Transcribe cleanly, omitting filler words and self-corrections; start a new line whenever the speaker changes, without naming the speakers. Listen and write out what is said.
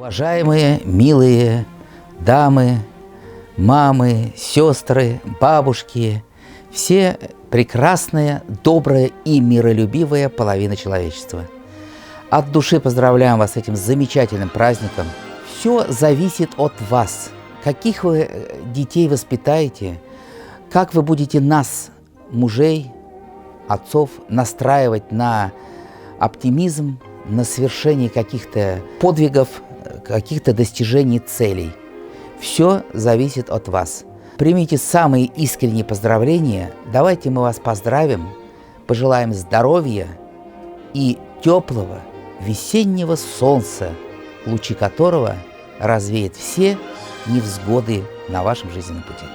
Уважаемые, милые дамы, мамы, сестры, бабушки, все прекрасная, добрая и миролюбивая половина человечества. От души поздравляем вас с этим замечательным праздником. Все зависит от вас. Каких вы детей воспитаете, как вы будете нас, мужей, отцов, настраивать на оптимизм, на совершение каких-то подвигов, каких-то достижений целей. Все зависит от вас. Примите самые искренние поздравления. Давайте мы вас поздравим, пожелаем здоровья и теплого весеннего солнца, лучи которого развеет все невзгоды на вашем жизненном пути.